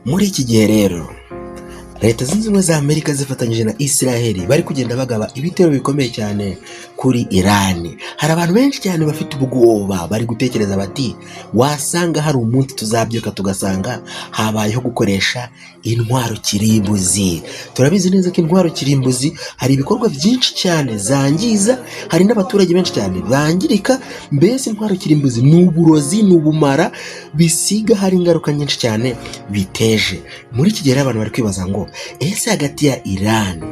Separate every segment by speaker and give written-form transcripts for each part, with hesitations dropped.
Speaker 1: Muri iki gihe rero Leta Zunze Ubumwe za Amerika zifatanyije na Israel bari kugenda bagaba ibitero bikomeye cyane kuri Iran. Hari abantu benshi cyane bafite ubwoba, bari gutekereza bati wasanga hari umunsi tuzabyuka tugasanga habayeho gukoresha intwaro kirimbuzi. Turabizi neza ko intwaro kirimbuzi hari ibikorwa byinshi cyane zangiza, hari n'abaturage benshi cyane bangirika. Mbese intwaro kirimbuzi ni uburozi, ni ubumara bisiga, hari ingaruka nyinshi cyane biteje. Muri iki gihe abantu bari kwibaza ngo ese hagati ya Iran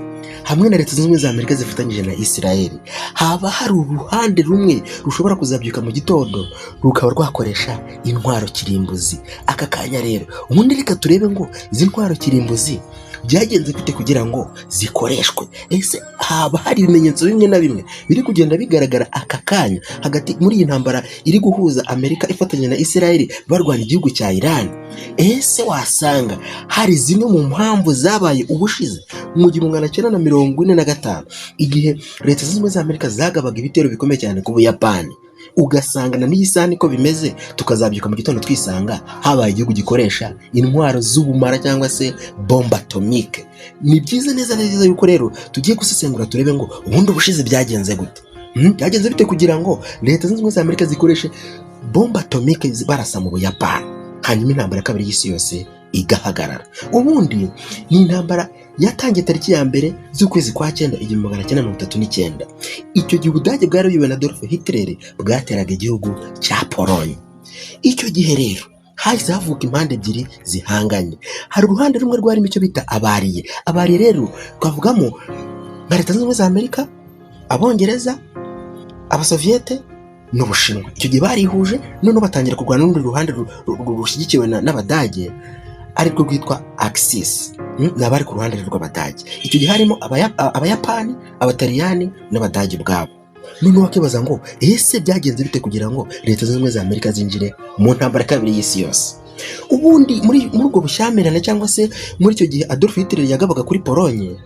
Speaker 1: hamwe na Leta Zunze Ubumwe za Amerika zifatanyije na Israel haba hari uruhande rumwe rushobora kuzabyuka mu gitondo rukaba rwakoresha intwaro kirimbuzi? Aka kanya rero ubundi reka turebe ngo izi ntwaro kirimbuzi byagenze gute kugira ngo zikoreshwe. Ese haba hari ibimenyetso bimwe na bimwe biri kugenda bigaragara aka kanya hagati muri iyi ntambara iri guhuza Amerika ifatanyije na Israel barwanya igihugu cya Iran? Ese wasanga hari zimwe mu mpamvu zabaye ubushize mu 1945 igihe Leta Zunze Ubumwe za Amerika zagabaga ibitero bikomeye cyane ku Buyapani, ugasanga na n'iyi niko bimeze, tukazabyuka mu gitondo twisanga habaye igihugu gikoresha intwaro z'ubumara cyangwa se bombe atomike. Ni byiza neza yuko rero tugiye gusesengura turebe ngo ubundi ubushize byagenze gute, byagenze bite kugira ngo Leta Zunze Ubumwe za Amerika zikoreshe bombe atomike barasa mu Buyapani, hanyuma intambara ya kabiri y'isi yose igahagarara. Ubundi ni intambara yatangiye tariki ya mbere z'ukwezi kwa 9 1939. Icyo gihe Ubudage bwari buyobowe na Adolf Hitler bwateraga igihugu cya Pologne. Icyo gihe rero hahise havuka impande ebyiri zihanganye. Hari uruhande rumwe rwarimo icyo bita abariye rero twavugamo nka Leta Zunze Ubumwe za Amerika, Abongereza, Abasoviyete n'Ubushinwa. Icyo gihe barihuje noneho batangira kurwana n'urundi ruhande rushyigikiwe n'Abadage ariko rwitwa Axis, n'abari ku ruhande rw'Abadage. Icyo gihe harimo Abayapani, Abataliyani n'Abadage ubwabo. Noneho bakibaza ngo ese byagenze bite kugira ngo Leta Zunze Ubumwe za Amerika zinjire mu ntambara ya kabiri y'isi yose? Ubundi muri ubwo bushyamirane cyangwa se muri icyo gihe Adolf Hitler yagabaga kuri Pologne,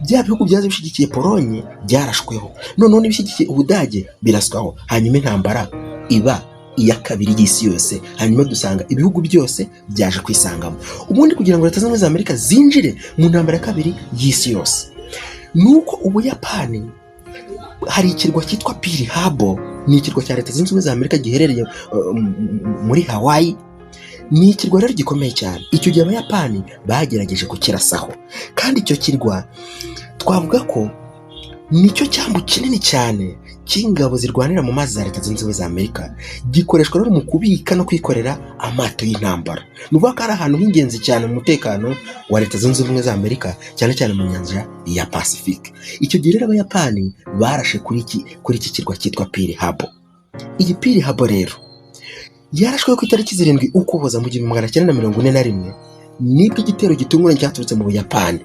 Speaker 1: bya bihugu byaje bishyigikiye Pologne byarashweho, noneho n'ibishyigikiye Ubudage biraswaho, hanyuma intambara iba iya kabiri y'isi yose. Hanyuma dusanga ibihugu byose byaje kwisangamo. Ubundi kugira ngo Leta Zunze Ubumwe za Amerika zinjire mu ntambara ya kabiri y'isi yose, nuko Ubuyapani hari ikirwa cyitwa Pearl Harbor, ni ikirwa cya Leta Zunze Ubumwe za Amerika giherereye muri Hawaii. Ni ikirwa rero gikomeye cyane. Icyo gihe Abayapani bagerageje kukirasaho, kandi icyo kirwa twavuga ko nicyo cyambu kinini cyane cy'ingabo zirwanira mu mazi za Leta Zunze Ubumwe za Amerika, gikoreshwa rero mu kubika no kwikorera amato y'intambara. Nuvuga ko ari ahantu h'ingenzi cyane mu mutekano wa Leta Zunze Ubumwe za Amerika, cyane cyane mu nyanja ya Pacific. Icyo gihe rero Abayapani barashe kuri iki kirwa cyitwa Pearl Harbor. Iyi Pearl Harbor rero yarashwe ku itariki 7 Ukuboza mu 1941, nibwo igitero gitunguranye cyaturutse mu Buyapani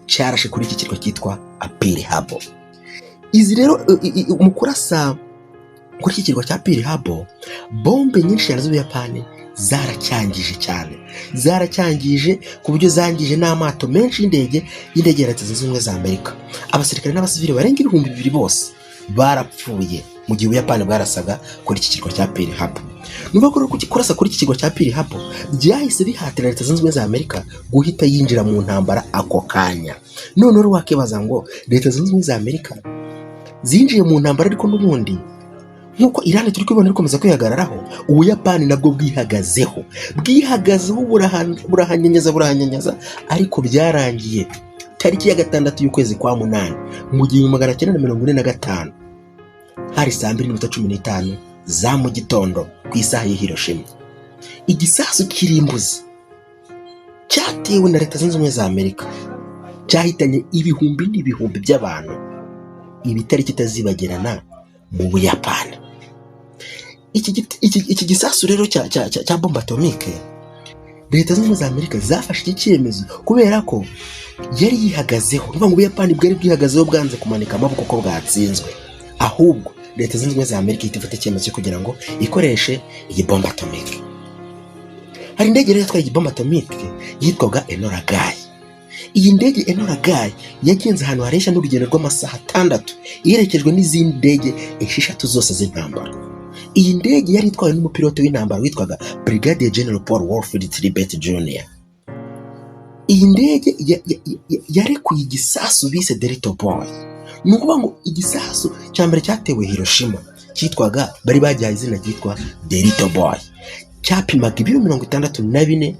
Speaker 1: cyarashe kuri iki kirwa cyitwa Pearl Harbor. Izi rero mu kurasa kuri iki kirwa cya Pearl Harbor, bombe nyinshi cyane z'Ubuyapani zaracyangije cyane, zaracyangije ku buryo zangije n'amato menshi y'indege ya Leta Zunze Ubumwe za Amerika. Abasirikare n'abasivili barenga 2,000 bose barapfuye mu gihe Ubuyapani bwarasaga kuri iki kirwa cya Pearl Harbor. Nuvuga ko kurasa kuri iki kirwa cya Pearl Harbor byahise bihatira Leta Zunze Ubumwe za Amerika guhita yinjira mu ntambara ako kanya. Noneho wakibaza ngo Leta Zunze Ubumwe za Amerika zinjiye mu ntambara, ariko n'ubundi nkuko Iran turi kubona ikomeza kwihagararaho, Ubuyapani nabwo bwihagazeho burahanyanyaza, ariko byarangiye tariki ya 6 y'ukwezi kwa 8 mu 1945 hari 2:15 za mu gitondo ku isaha ya Hiroshima. Igisasu kirimbuzi cyatewe na Leta Zunze Ubumwe za Amerika cyahitanye ibihumbi n'ibihumbi by'abantu, ibitari kitazibagirana mu Buyapani. Iki gisasu rero cya bombe atomike, Leta Zunze Ubumwe za Amerika zafashe iki cyemezo kubera ko yari yihagazeho. Niba ngo Ubuyapani bwari bwihagazeho bwanze kumanika amaboko ko bwatsinzwe, ahubwo Leta Zunze Ubumwe za Amerika ifite icyemezo cyo kugira ngo ikoreshe iyi bombe atomike. Hari indege rero yatwaye iyi bombe atomike yitwaga Enola Gay. Iyi ndege Enola Gay yagenze ahantu hareshya n'urugendo rw'amasaha 6 iherekejwe n'izindi ndege 6 zose z'intambara. Iyi ndege yari itwawe n'umupilote w'intambara witwaga Brigadier General Paul Warfield Tribet Jr. iyi ndege yarekuye igisasu bise Delta Boy. Ni ukuvuga ngo igisasu cya mbere cyatewe Hiroshima cyitwaga, bari bagihaye izina ryitwa Delta Boy, cyapimaga ibiro 64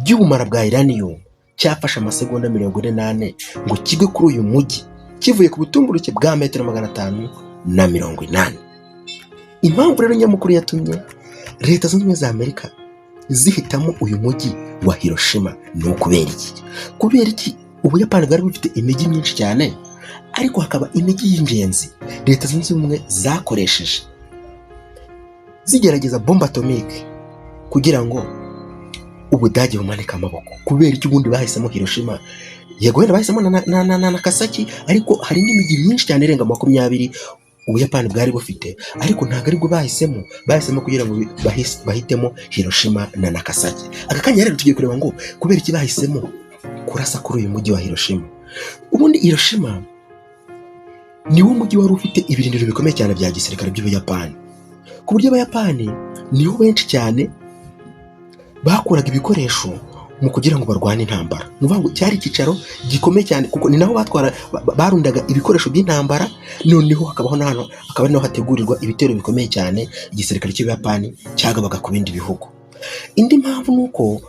Speaker 1: by'ubumara bwa uranium. Cyafashe amasegonda 48 ngo kigwe kuri uyu mujyi kivuye ku butumburuke bwa metero 580. Impamvu rero nyamukuru yatumye Leta Zunze Ubumwe za Amerika zihitamo uyu mujyi wa Hiroshima ni ukubera iki? Kubera iki Ubuyapani bwari bufite imijyi myinshi cyane, ariko hakaba imijyi y'ingenzi Leta Zunze Ubumwe zakoresheje zigerageza bombe atomike kugira ngo Ubudage bumanike amaboko. Kubera iki ubundi bahisemo Hiroshima? Yego wenda bahisemo na Nagasaki, ariko hari n'imijyi myinshi cyane irenga 20 Ubuyapani bwari bufite, ariko ntabwo aribwo bahisemo kugira ngo bahitemo Hiroshima na Nagasaki. Aka kanya rero tugiye kureba ngo kubera iki bahisemo kurasa kuri uyu mujyi wa Hiroshima. Ubundi Hiroshima niwo mujyi wari ufite ibirindiro bikomeye cyane bya gisirikare by'Ubuyapani, ku buryo Abayapani niho benshi cyane bakuraga ibikoresho mu kugira ngo barwane intambara. Ni ukuvuga ngo cyari icyicaro gikomeye cyane, kuko ni naho barundaga ibikoresho by'intambara, noneho akaba naho hategurirwa ibitero bikomeye cyane igisirikare cy'Ubuyapani cyagabaga ku bindi bihugu. Indi mpamvu ni uko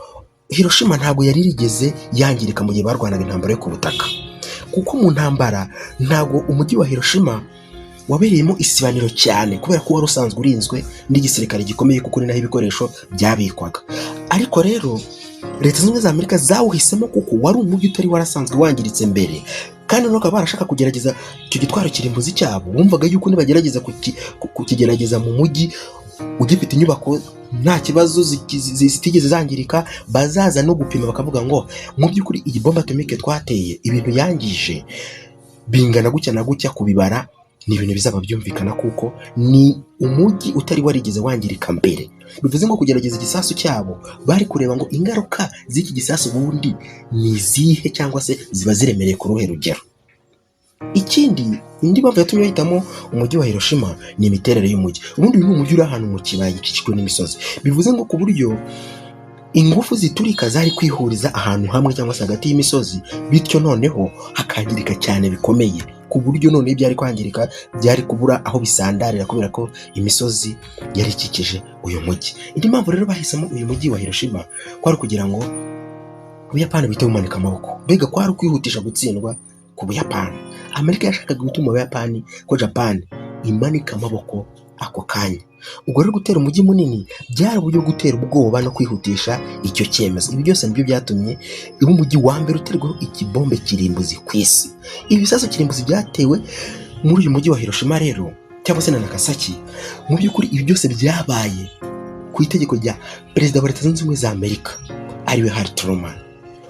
Speaker 1: Hiroshima ntabwo yari irigeze yangirika mu gihe barwanaga intambara yo ku butaka, kuko mu ntambara ntabwo umujyi wa Hiroshima wabereyemo isibaniro cyane, kubera ko wari usanzwe urinzwe n'igisirikare gikomeye, kuko ni naho ibikoresho byabikwaga. Ariko rero Leta Zunze Ubumwe za Amerika zawuhisemo kuko wari umujyi utari warasanzwe wangiritse mbere, kandi no bakaba barashaka kugerageza icyo gitwaro kirimbuzi cyabo. Bumvaga yuko nibagerageza kukigerageza mu mujyi ugifite inyubako nta kibazo zitigeze zangirika, bazaza no gupima bakavuga ngo mu by'ukuri iyi bombe atomike twateye ibintu yangije bingana gutya na gutya, kubibara ni ibintu bizaba byumvikana kuko ni umujyi utari warigeze wangirika mbere. Bivuze ngo kugerageza igisasu cyabo bari kureba ngo ingaruka z'iki gisasu bundi ni izihe, cyangwa se ziba ziremereye ku ruhe rugero. Indi mpamvu yatumye bahitamo umujyi wa Hiroshima ni imiterere y'umujyi. Ubundi uyu ni umujyi uri ahantu mu kibaya gikikijwe n'imisozi, bivuze ngo ku buryo ingufu ziturika zari kwihuriza ahantu hamwe cyangwa se hagati y'imisozi, bityo noneho hakangirika cyane bikomeye, ku buryo none byari kwangirika byari kubura aho bisandarira, kubera ko imisozi yari ikikije uyu mujyi. Indi mpamvu rero bahisemo uyu mujyi wa Hiroshima kwari kugira ngo Ubuyapani buhite bumanika amaboko, mbega kwari kwihutisha gutsindwa ku Buyapani. Amerika yashakaga gutuma Ubuyapani ko Japan imanika amaboko ako kanya. Ubwo rero gutera umujyi munini byari uburyo bwo gutera ubwoba no kwihutisha icyo cyemezo. Ibi byose nibyo byatumye uba umujyi wa mbere uterwaho ikibombe kirimbuzi ku isi. Ibi bisasu kirimbuzi byatewe muri uyu mujyi wa Hiroshima rero, cyangwa se na Nagasaki, mu by'ukuri ibi byose byabaye ku itegeko rya Perezida wa Leta Zunze Ubumwe za Amerika, ariwe Harry Truman.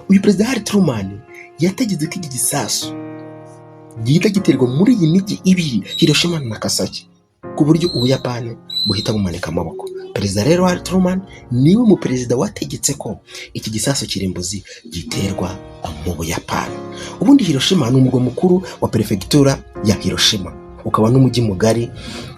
Speaker 1: Uyu Perezida Harry Truman yategetse ko iki gisasu gihita giterwa muri iyi mijyi ibiri, Hiroshima na Nagasaki, ku buryo Ubuyapani buhita bumanika amaboko. Perezida rero Harry Truman niwe mu perezida wategetse ko iki gisasu kirimbuzi giterwa mu Buyapani. Ubundi Hiroshima ni umurwa mukuru wa perefegitura ya Hiroshima, ukaba n'umujyi mugari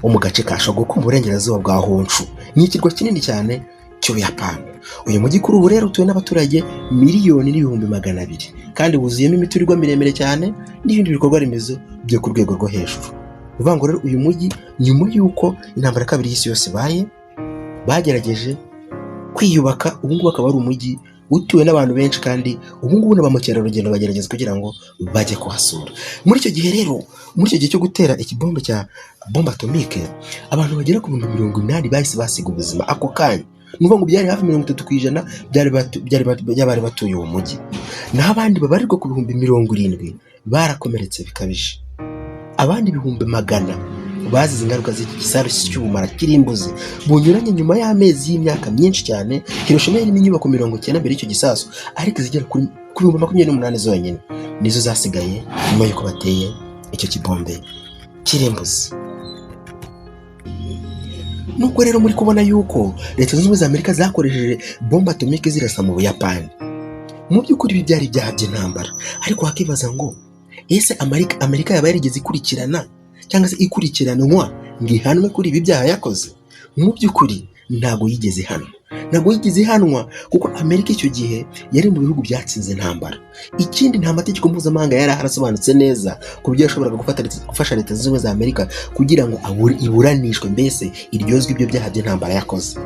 Speaker 1: wo mu gace ka Shogoku mu burengerazuba bwa Honshu. Ni ikirwa kinini cyane cy'Ubuyapani. Uyu mujyi kuri ubu rero utuwe n'abaturage 1,200,000 kandi wuzuyemo imiturirwa miremire cyane n'ibindi bikorwa remezo byo ku rwego rwo hejuru. Uvuga ngo rero uyu mujyi nyuma y'uko intambara ya kabiri y'isi yose baye bagerageje kwiyubaka, ubu ngubu akaba ari umujyi utuwe n'abantu benshi, kandi ubu ngubu na ba mukerarugendo bagerageza kugira ngo bajye kuhasura. Muri icyo gihe rero, muri icyo gihe cyo gutera ikibombe cya bombe atomike, abantu bagera ku 80 bahise basiga ubuzima ako kanya. Ni ukuvuga ngo byari hafi 30% by'abari batuye uwo mujyi, naho abandi babarirwa ku 70,000 barakomeretse bikabije. Abandi 100,000 bazize ingaruka z'iki gisasu cy'ubumara kirimbuzi bunyuranye nyuma y'amezi y'imyaka myinshi cyane. Hiroshima irimo inyubako 90 mbere y'icyo gisasu, ariko zigera kuri 28 zonyine nizo zasigaye nyuma y'uko bateye icyo kibombe kirimbuzi. Nuko rero muri kubona yuko Leta Zunze Ubumwe za Amerika zakoresheje bombe atomike zirasa mu Buyapani, mu by'ukuri ibi byari ibyaha by'intambara. Ariko hakibaza ngo ese Amerika yaba yarigeze ikurikirana cyangwa se ikurikiranwa ngo ihanwe kuri ibi byaha yakoze? Mu by'ukuri ntabwo yigeze ihanwa, ntabwo yigeze ihanwa kuko Amerika icyo gihe yari mu bihugu byatsinze intambara. Ikindi nta mategeko mpuzamahanga yari harasobanutse neza ku buryo yashoboraga gufasha Leta Zunze Ubumwe za Amerika kugira ngo iburanishwe, mbese iryozwe ibyo byaha by'intambara yakoze.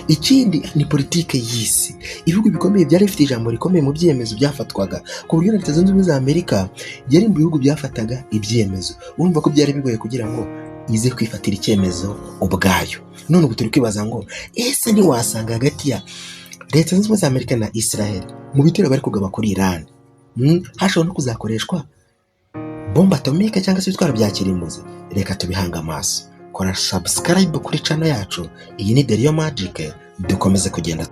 Speaker 1: Ikindi ni politike y'isi. Ibihugu bikomeye byari bifite ijambo rikomeye mu byemezo byafatwaga, ku buryo Leta Zunze Ubumwe za Amerika yari mu bihugu byafataga ibyemezo. Urumva ko byari bigoye kugira ngo ize kwifatira icyemezo ubwayo. None ubu turi kwibaza ngo ese ntiwasanga hagati ya Leta Zunze Ubumwe za Amerika na Israel mu bitero bari kugaba kuri Iran hashobora no kuzakoreshwa bombe atomike cyangwa se ibitwaro bya kirimbuzi? Reka tubihanga amaso. Kora subscribe kuri channel yacu. Iyi ni The Real Magic, dukomeze kugenda